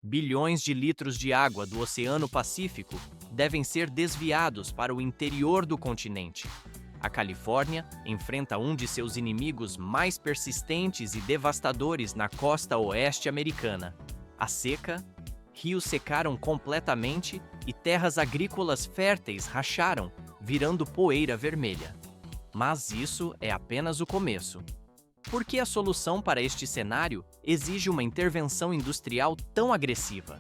Bilhões de litros de água do Oceano Pacífico devem ser desviados para o interior do continente. A Califórnia enfrenta um de seus inimigos mais persistentes e devastadores na costa oeste americana: a seca. Rios secaram completamente e terras agrícolas férteis racharam, virando poeira vermelha. Mas isso é apenas o começo. Por que a solução para este cenário exige uma intervenção industrial tão agressiva?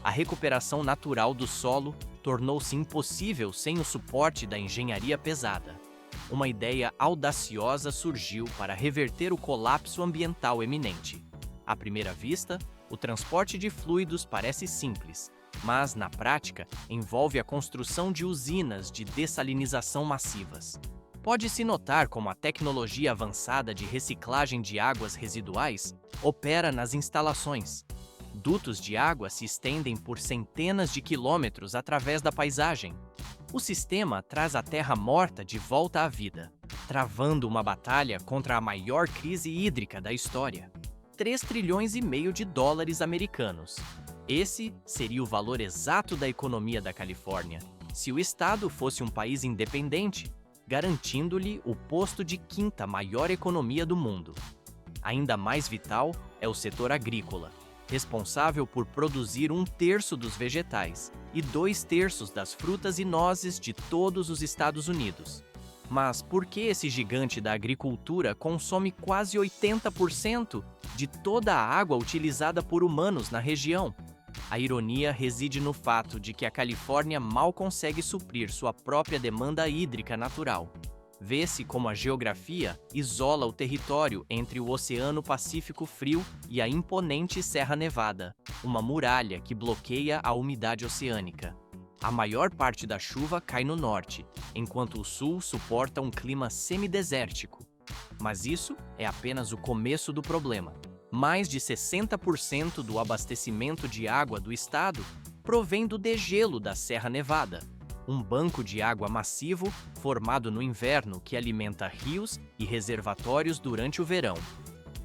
A recuperação natural do solo tornou-se impossível sem o suporte da engenharia pesada. Uma ideia audaciosa surgiu para reverter o colapso ambiental eminente. À primeira vista, o transporte de fluidos parece simples, mas, na prática, envolve a construção de usinas de dessalinização massivas. Pode-se notar como a tecnologia avançada de reciclagem de águas residuais opera nas instalações. Dutos de água se estendem por centenas de quilômetros através da paisagem. O sistema traz a terra morta de volta à vida, travando uma batalha contra a maior crise hídrica da história. 3,5 trilhões de dólares americanos. Esse seria o valor exato da economia da Califórnia, se o estado fosse um país independente, garantindo-lhe o posto de quinta maior economia do mundo. Ainda mais vital é o setor agrícola, responsável por produzir 1/3 dos vegetais e 2/3 das frutas e nozes de todos os Estados Unidos. Mas por que esse gigante da agricultura consome quase 80% de toda a água utilizada por humanos na região? A ironia reside no fato de que a Califórnia mal consegue suprir sua própria demanda hídrica natural. Vê-se como a geografia isola o território entre o Oceano Pacífico Frio e a imponente Serra Nevada, uma muralha que bloqueia a umidade oceânica. A maior parte da chuva cai no norte, enquanto o sul suporta um clima semidesértico. Mas isso é apenas o começo do problema. Mais de 60% do abastecimento de água do estado provém do degelo da Serra Nevada, um banco de água massivo formado no inverno que alimenta rios e reservatórios durante o verão.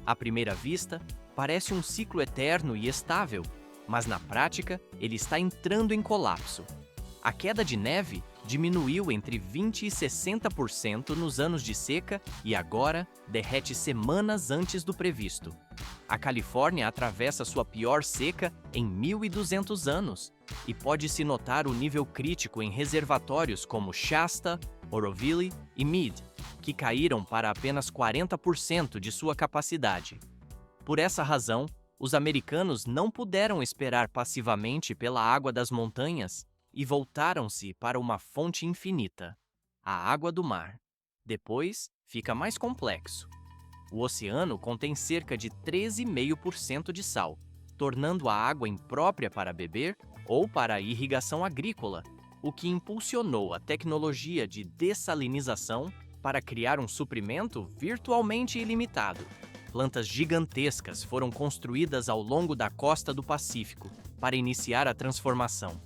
À primeira vista, parece um ciclo eterno e estável, mas na prática ele está entrando em colapso. A queda de neve diminuiu entre 20% e 60% nos anos de seca e agora derrete semanas antes do previsto. A Califórnia atravessa sua pior seca em 1.200 anos e pode-se notar o nível crítico em reservatórios como Shasta, Oroville e Meade, que caíram para apenas 40% de sua capacidade. Por essa razão, os americanos não puderam esperar passivamente pela água das montanhas e voltaram-se para uma fonte infinita, a água do mar. Depois, fica mais complexo. O oceano contém cerca de 13,5% de sal, tornando a água imprópria para beber ou para a irrigação agrícola, o que impulsionou a tecnologia de dessalinização para criar um suprimento virtualmente ilimitado. Plantas gigantescas foram construídas ao longo da costa do Pacífico para iniciar a transformação.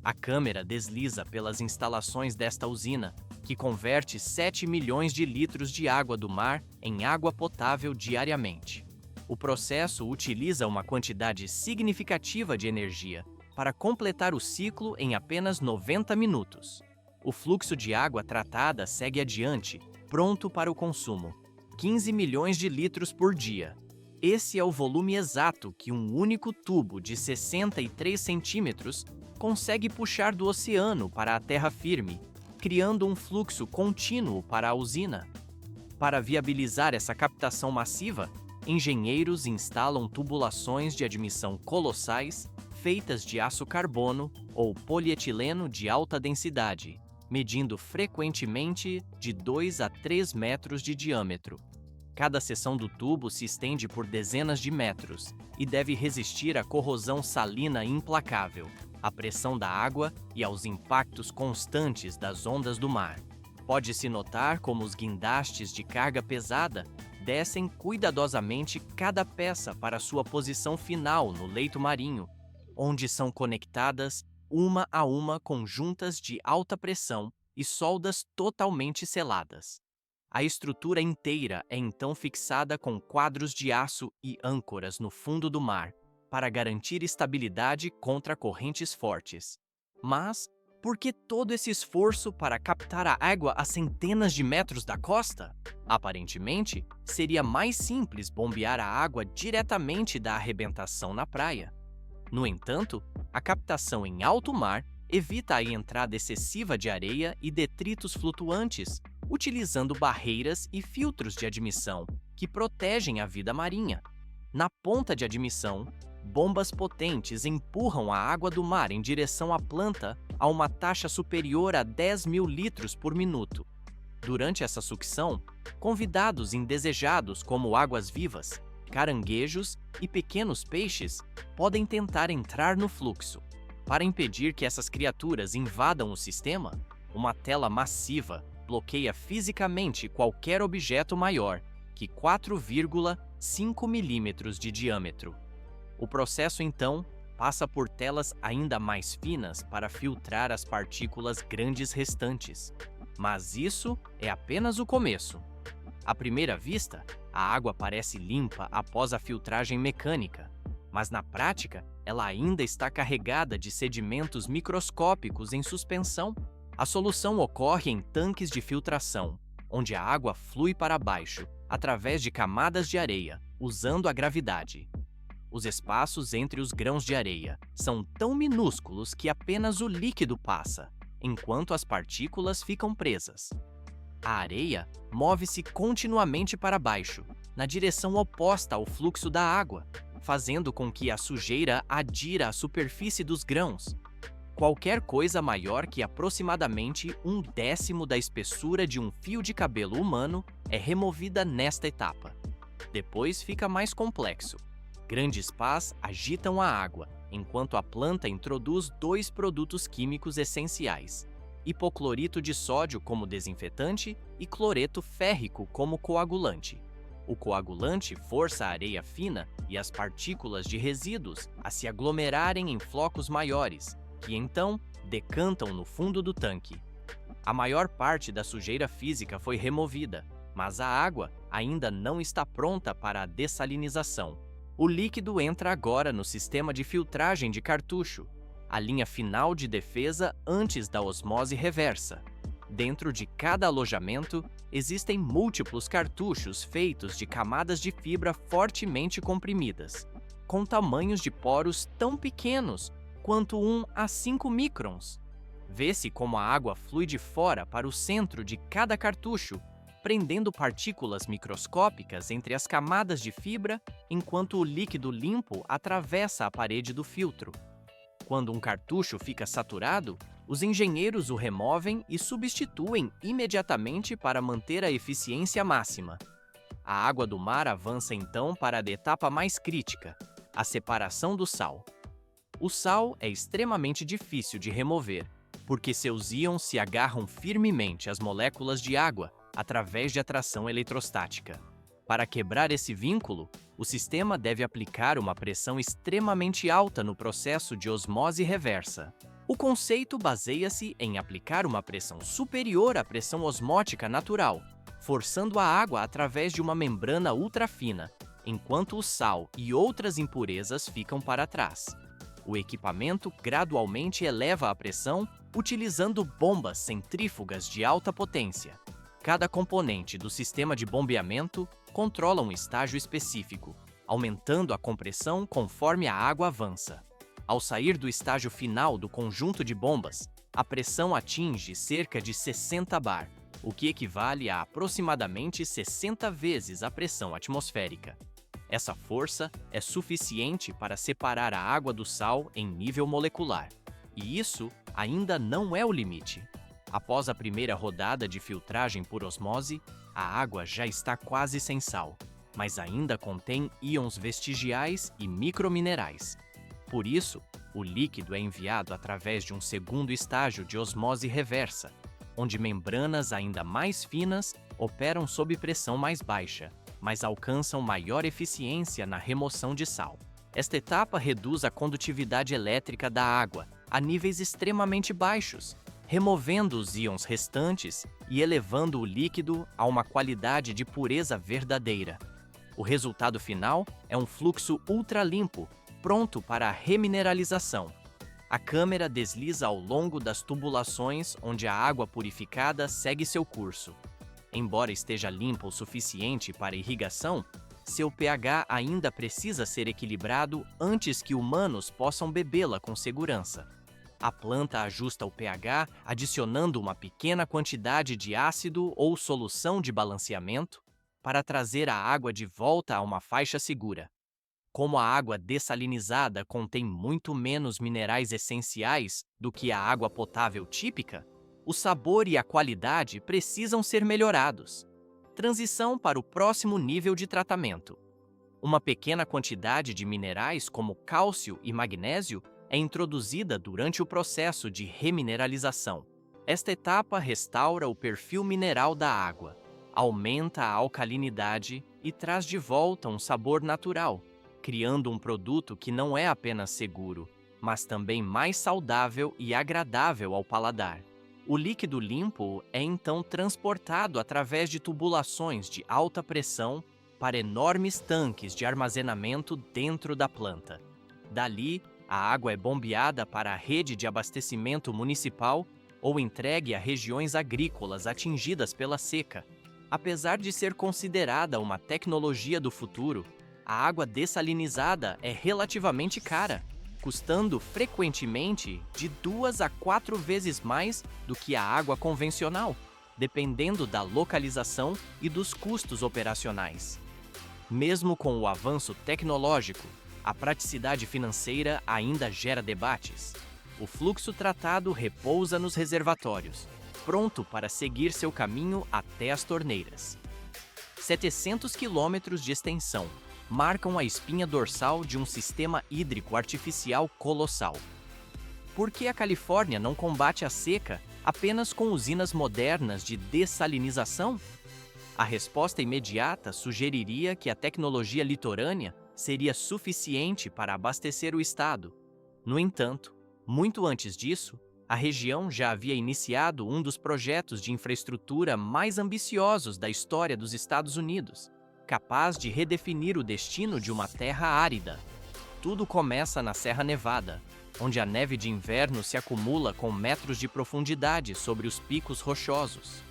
A câmera desliza pelas instalações desta usina, que converte 7 milhões de litros de água do mar em água potável diariamente. O processo utiliza uma quantidade significativa de energia para completar o ciclo em apenas 90 minutos. O fluxo de água tratada segue adiante, pronto para o consumo: 15 milhões de litros por dia. Esse é o volume exato que um único tubo de 63 centímetros consegue puxar do oceano para a terra firme, criando um fluxo contínuo para a usina. Para viabilizar essa captação massiva, engenheiros instalam tubulações de admissão colossais, feitas de aço carbono ou polietileno de alta densidade, medindo frequentemente de 2 a 3 metros de diâmetro. Cada seção do tubo se estende por dezenas de metros e deve resistir à corrosão salina implacável, à pressão da água e aos impactos constantes das ondas do mar. Pode-se notar como os guindastes de carga pesada descem cuidadosamente cada peça para sua posição final no leito marinho, onde são conectadas uma a uma com juntas de alta pressão e soldas totalmente seladas. A estrutura inteira é então fixada com quadros de aço e âncoras no fundo do mar, para garantir estabilidade contra correntes fortes. Mas, por que todo esse esforço para captar a água a centenas de metros da costa? Aparentemente, seria mais simples bombear a água diretamente da arrebentação na praia. No entanto, a captação em alto mar evita a entrada excessiva de areia e detritos flutuantes, utilizando barreiras e filtros de admissão que protegem a vida marinha. Na ponta de admissão, bombas potentes empurram a água do mar em direção à planta a uma taxa superior a 10.000 litros por minuto. Durante essa sucção, convidados indesejados como águas-vivas, caranguejos e pequenos peixes podem tentar entrar no fluxo. Para impedir que essas criaturas invadam o sistema, uma tela massiva bloqueia fisicamente qualquer objeto maior que 4,5 milímetros de diâmetro. O processo, então, passa por telas ainda mais finas para filtrar as partículas grandes restantes. Mas isso é apenas o começo. À primeira vista, a água parece limpa após a filtragem mecânica, mas na prática, ela ainda está carregada de sedimentos microscópicos em suspensão. A solução ocorre em tanques de filtração, onde a água flui para baixo, através de camadas de areia, usando a gravidade. Os espaços entre os grãos de areia são tão minúsculos que apenas o líquido passa, enquanto as partículas ficam presas. A areia move-se continuamente para baixo, na direção oposta ao fluxo da água, fazendo com que a sujeira adira à superfície dos grãos. Qualquer coisa maior que aproximadamente 1/10 da espessura de um fio de cabelo humano é removida nesta etapa. Depois fica mais complexo. Grandes pás agitam a água, enquanto a planta introduz 2 produtos químicos essenciais: hipoclorito de sódio como desinfetante e cloreto férrico como coagulante. O coagulante força a areia fina e as partículas de resíduos a se aglomerarem em flocos maiores, que então decantam no fundo do tanque. A maior parte da sujeira física foi removida, mas a água ainda não está pronta para a dessalinização. O líquido entra agora no sistema de filtragem de cartucho, a linha final de defesa antes da osmose reversa. Dentro de cada alojamento, existem múltiplos cartuchos feitos de camadas de fibra fortemente comprimidas, com tamanhos de poros tão pequenos quanto 1 a 5 microns. Vê-se como a água flui de fora para o centro de cada cartucho, prendendo partículas microscópicas entre as camadas de fibra, enquanto o líquido limpo atravessa a parede do filtro. Quando um cartucho fica saturado, os engenheiros o removem e substituem imediatamente para manter a eficiência máxima. A água do mar avança então para a etapa mais crítica, a separação do sal. O sal é extremamente difícil de remover, porque seus íons se agarram firmemente às moléculas de água através de atração eletrostática. Para quebrar esse vínculo, o sistema deve aplicar uma pressão extremamente alta no processo de osmose reversa. O conceito baseia-se em aplicar uma pressão superior à pressão osmótica natural, forçando a água através de uma membrana ultrafina, enquanto o sal e outras impurezas ficam para trás. O equipamento gradualmente eleva a pressão utilizando bombas centrífugas de alta potência. Cada componente do sistema de bombeamento controla um estágio específico, aumentando a compressão conforme a água avança. Ao sair do estágio final do conjunto de bombas, a pressão atinge cerca de 60 bar, o que equivale a aproximadamente 60 vezes a pressão atmosférica. Essa força é suficiente para separar a água do sal em nível molecular. E isso ainda não é o limite. Após a primeira rodada de filtragem por osmose, a água já está quase sem sal, mas ainda contém íons vestigiais e microminerais. Por isso, o líquido é enviado através de um segundo estágio de osmose reversa, onde membranas ainda mais finas operam sob pressão mais baixa, mas alcançam maior eficiência na remoção de sal. Esta etapa reduz a condutividade elétrica da água a níveis extremamente baixos, removendo os íons restantes e elevando o líquido a uma qualidade de pureza verdadeira. O resultado final é um fluxo ultralimpo, pronto para a remineralização. A câmera desliza ao longo das tubulações onde a água purificada segue seu curso. Embora esteja limpa o suficiente para irrigação, seu pH ainda precisa ser equilibrado antes que humanos possam bebê-la com segurança. A planta ajusta o pH adicionando uma pequena quantidade de ácido ou solução de balanceamento para trazer a água de volta a uma faixa segura. Como a água dessalinizada contém muito menos minerais essenciais do que a água potável típica, o sabor e a qualidade precisam ser melhorados. Transição para o próximo nível de tratamento. Uma pequena quantidade de minerais como cálcio e magnésio é introduzida durante o processo de remineralização. Esta etapa restaura o perfil mineral da água, aumenta a alcalinidade e traz de volta um sabor natural, criando um produto que não é apenas seguro, mas também mais saudável e agradável ao paladar. O líquido limpo é então transportado através de tubulações de alta pressão para enormes tanques de armazenamento dentro da planta. Dali, a água é bombeada para a rede de abastecimento municipal ou entregue a regiões agrícolas atingidas pela seca. Apesar de ser considerada uma tecnologia do futuro, a água dessalinizada é relativamente cara, custando frequentemente de 2 a 4 vezes mais do que a água convencional, dependendo da localização e dos custos operacionais. Mesmo com o avanço tecnológico, a praticidade financeira ainda gera debates. O fluxo tratado repousa nos reservatórios, pronto para seguir seu caminho até as torneiras. 700 quilômetros de extensão marcam a espinha dorsal de um sistema hídrico artificial colossal. Por que a Califórnia não combate a seca apenas com usinas modernas de dessalinização? A resposta imediata sugeriria que a tecnologia litorânea seria suficiente para abastecer o estado. No entanto, muito antes disso, a região já havia iniciado um dos projetos de infraestrutura mais ambiciosos da história dos Estados Unidos, capaz de redefinir o destino de uma terra árida. Tudo começa na Serra Nevada, onde a neve de inverno se acumula com metros de profundidade sobre os picos rochosos.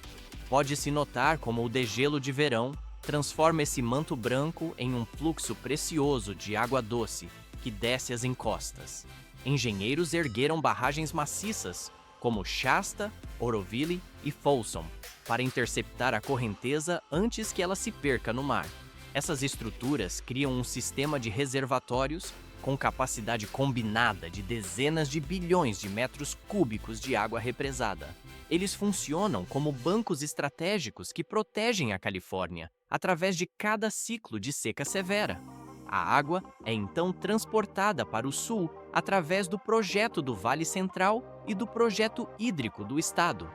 Pode-se notar como o degelo de verão transforma esse manto branco em um fluxo precioso de água doce que desce as encostas. Engenheiros ergueram barragens maciças, como Shasta, Oroville e Folsom, para interceptar a correnteza antes que ela se perca no mar. Essas estruturas criam um sistema de reservatórios com capacidade combinada de dezenas de bilhões de metros cúbicos de água represada. Eles funcionam como bancos estratégicos que protegem a Califórnia através de cada ciclo de seca severa. A água é então transportada para o sul através do projeto do Vale Central e do projeto hídrico do estado.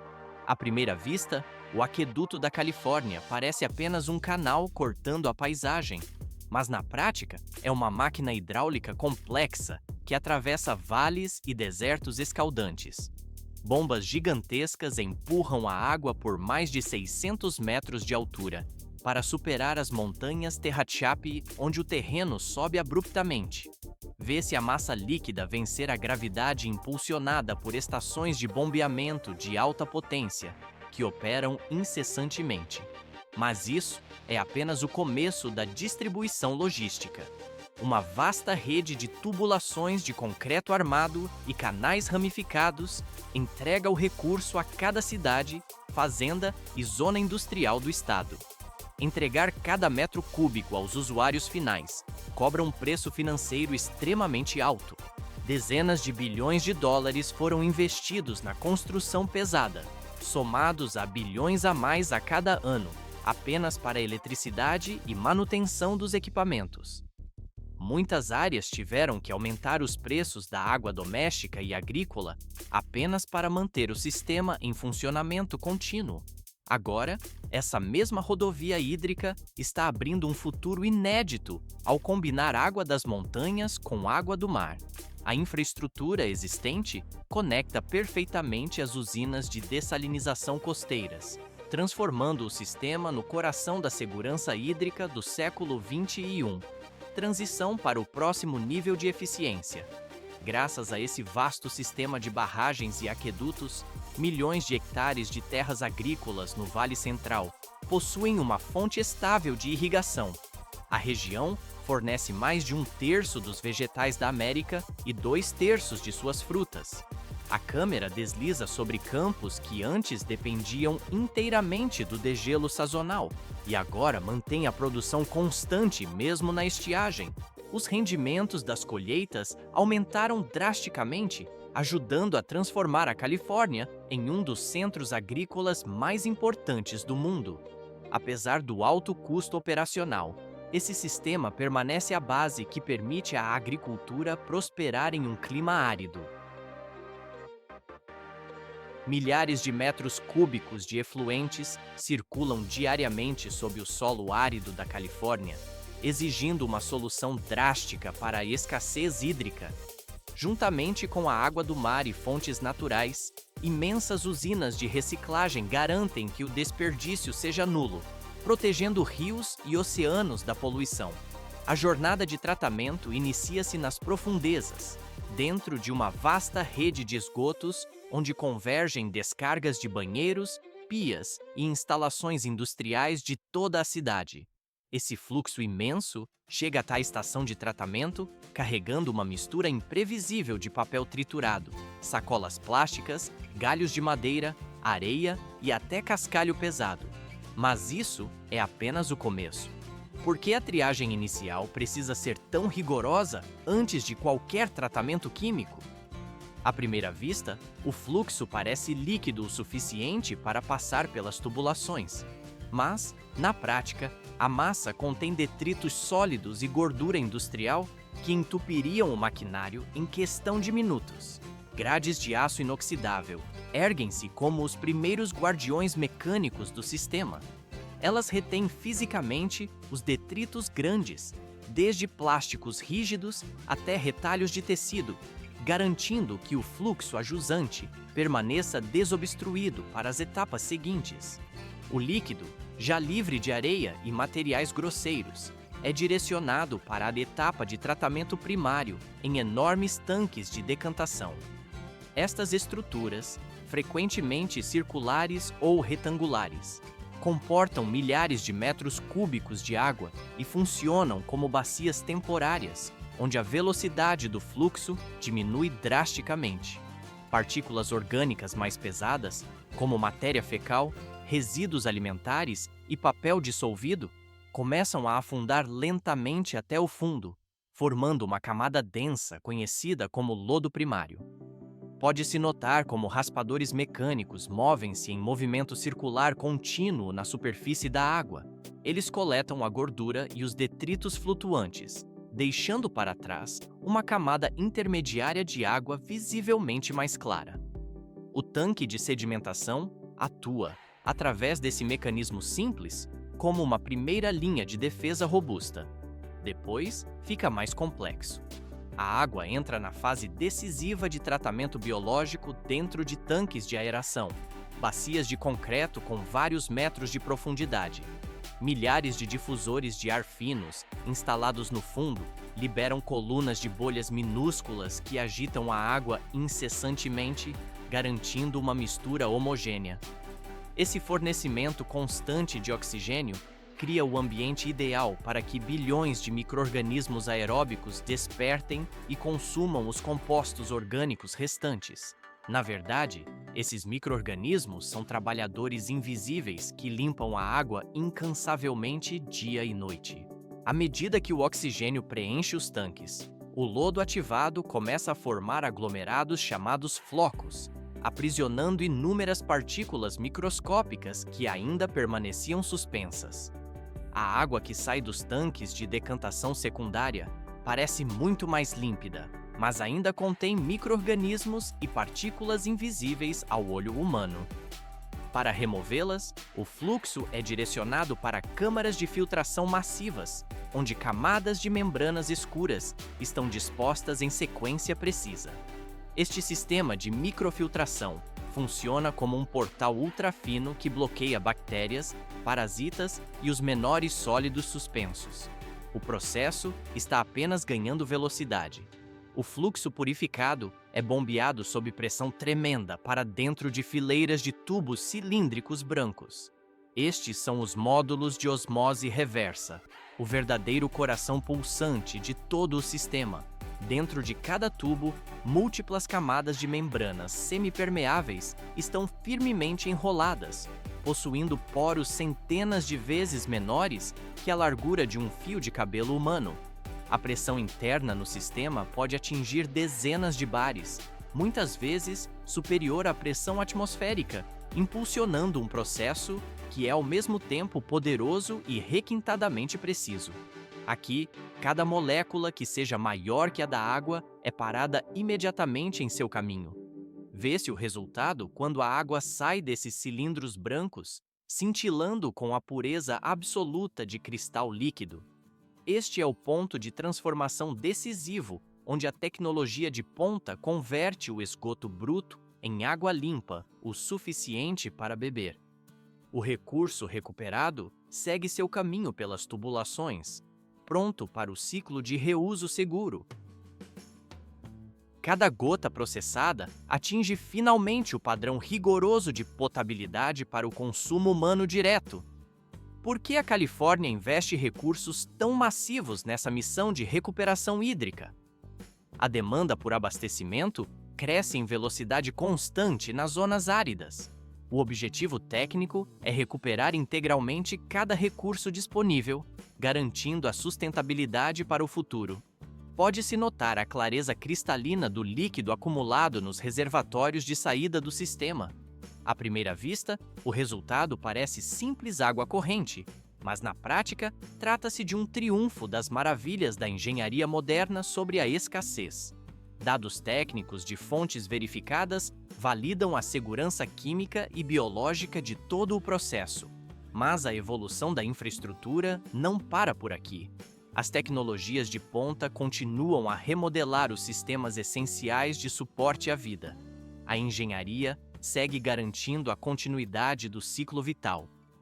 À primeira vista, o aqueduto da Califórnia parece apenas um canal cortando a paisagem, mas na prática é uma máquina hidráulica complexa que atravessa vales e desertos escaldantes. Bombas gigantescas empurram a água por mais de 600 metros de altura, para superar as montanhas Tehachapi, onde o terreno sobe abruptamente. Vê-se a massa líquida vencer a gravidade impulsionada por estações de bombeamento de alta potência, que operam incessantemente. Mas isso é apenas o começo da distribuição logística. Uma vasta rede de tubulações de concreto armado e canais ramificados entrega o recurso a cada cidade, fazenda e zona industrial do estado. Entregar cada metro cúbico aos usuários finais cobra um preço financeiro extremamente alto. Dezenas de bilhões de dólares foram investidos na construção pesada, somados a bilhões a mais a cada ano, apenas para a eletricidade e manutenção dos equipamentos. Muitas áreas tiveram que aumentar os preços da água doméstica e agrícola apenas para manter o sistema em funcionamento contínuo. Agora, essa mesma rodovia hídrica está abrindo um futuro inédito ao combinar água das montanhas com água do mar. A infraestrutura existente conecta perfeitamente as usinas de dessalinização costeiras, transformando o sistema no coração da segurança hídrica do século XXI. transição para o próximo nível de eficiência. Graças a esse vasto sistema de barragens e aquedutos, milhões de hectares de terras agrícolas no Vale Central possuem uma fonte estável de irrigação. A região fornece mais de 1/3 dos vegetais da América e 2/3 de suas frutas. A câmera desliza sobre campos que antes dependiam inteiramente do degelo sazonal e agora mantém a produção constante mesmo na estiagem. Os rendimentos das colheitas aumentaram drasticamente, ajudando a transformar a Califórnia em um dos centros agrícolas mais importantes do mundo. Apesar do alto custo operacional, esse sistema permanece a base que permite à agricultura prosperar em um clima árido. Milhares de metros cúbicos de efluentes circulam diariamente sob o solo árido da Califórnia, exigindo uma solução drástica para a escassez hídrica. Juntamente com a água do mar e fontes naturais, imensas usinas de reciclagem garantem que o desperdício seja nulo, protegendo rios e oceanos da poluição. A jornada de tratamento inicia-se nas profundezas, dentro de uma vasta rede de esgotos onde convergem descargas de banheiros, pias e instalações industriais de toda a cidade. Esse fluxo imenso chega até a estação de tratamento carregando uma mistura imprevisível de papel triturado, sacolas plásticas, galhos de madeira, areia e até cascalho pesado. Mas isso é apenas o começo. Por que a triagem inicial precisa ser tão rigorosa antes de qualquer tratamento químico? À primeira vista, o fluxo parece líquido o suficiente para passar pelas tubulações. Mas, na prática, a massa contém detritos sólidos e gordura industrial que entupiriam o maquinário em questão de minutos. Grades de aço inoxidável erguem-se como os primeiros guardiões mecânicos do sistema. Elas retêm fisicamente os detritos grandes, desde plásticos rígidos até retalhos de tecido, garantindo que o fluxo a jusante permaneça desobstruído para as etapas seguintes. O líquido, já livre de areia e materiais grosseiros, é direcionado para a etapa de tratamento primário em enormes tanques de decantação. Estas estruturas, frequentemente circulares ou retangulares, comportam milhares de metros cúbicos de água e funcionam como bacias temporárias, onde a velocidade do fluxo diminui drasticamente. Partículas orgânicas mais pesadas, como matéria fecal, resíduos alimentares e papel dissolvido, começam a afundar lentamente até o fundo, formando uma camada densa conhecida como lodo primário. Pode-se notar como raspadores mecânicos movem-se em movimento circular contínuo na superfície da água. Eles coletam a gordura e os detritos flutuantes, deixando para trás uma camada intermediária de água visivelmente mais clara. O tanque de sedimentação atua, através desse mecanismo simples, como uma primeira linha de defesa robusta. Depois, fica mais complexo. A água entra na fase decisiva de tratamento biológico dentro de tanques de aeração, bacias de concreto com vários metros de profundidade. Milhares de difusores de ar finos, instalados no fundo, liberam colunas de bolhas minúsculas que agitam a água incessantemente, garantindo uma mistura homogênea. Esse fornecimento constante de oxigênio cria o ambiente ideal para que bilhões de micro-organismos aeróbicos despertem e consumam os compostos orgânicos restantes. Na verdade, esses micro-organismos são trabalhadores invisíveis que limpam a água incansavelmente dia e noite. À medida que o oxigênio preenche os tanques, o lodo ativado começa a formar aglomerados chamados flocos, aprisionando inúmeras partículas microscópicas que ainda permaneciam suspensas. A água que sai dos tanques de decantação secundária parece muito mais límpida, mas ainda contém micro-organismos e partículas invisíveis ao olho humano. Para removê-las, o fluxo é direcionado para câmaras de filtração massivas, onde camadas de membranas escuras estão dispostas em sequência precisa. Este sistema de microfiltração funciona como um portal ultrafino que bloqueia bactérias, parasitas e os menores sólidos suspensos. O processo está apenas ganhando velocidade. O fluxo purificado é bombeado sob pressão tremenda para dentro de fileiras de tubos cilíndricos brancos. Estes são os módulos de osmose reversa, o verdadeiro coração pulsante de todo o sistema. Dentro de cada tubo, múltiplas camadas de membranas semipermeáveis estão firmemente enroladas, possuindo poros centenas de vezes menores que a largura de um fio de cabelo humano. A pressão interna no sistema pode atingir dezenas de bares, muitas vezes superior à pressão atmosférica, impulsionando um processo que é ao mesmo tempo poderoso e requintadamente preciso. Aqui, cada molécula que seja maior que a da água é parada imediatamente em seu caminho. Vê-se o resultado quando a água sai desses cilindros brancos, cintilando com a pureza absoluta de cristal líquido. Este é o ponto de transformação decisivo, onde a tecnologia de ponta converte o esgoto bruto em água limpa, o suficiente para beber. O recurso recuperado segue seu caminho pelas tubulações, pronto para o ciclo de reuso seguro. Cada gota processada atinge finalmente o padrão rigoroso de potabilidade para o consumo humano direto. Por que a Califórnia investe recursos tão massivos nessa missão de recuperação hídrica? A demanda por abastecimento cresce em velocidade constante nas zonas áridas. O objetivo técnico é recuperar integralmente cada recurso disponível, garantindo a sustentabilidade para o futuro. Pode-se notar a clareza cristalina do líquido acumulado nos reservatórios de saída do sistema. À primeira vista, o resultado parece simples água corrente, mas na prática, trata-se de um triunfo das maravilhas da engenharia moderna sobre a escassez. Dados técnicos de fontes verificadas validam a segurança química e biológica de todo o processo. Mas a evolução da infraestrutura não para por aqui. As tecnologias de ponta continuam a remodelar os sistemas essenciais de suporte à vida. A engenharia segue garantindo a continuidade do ciclo vital.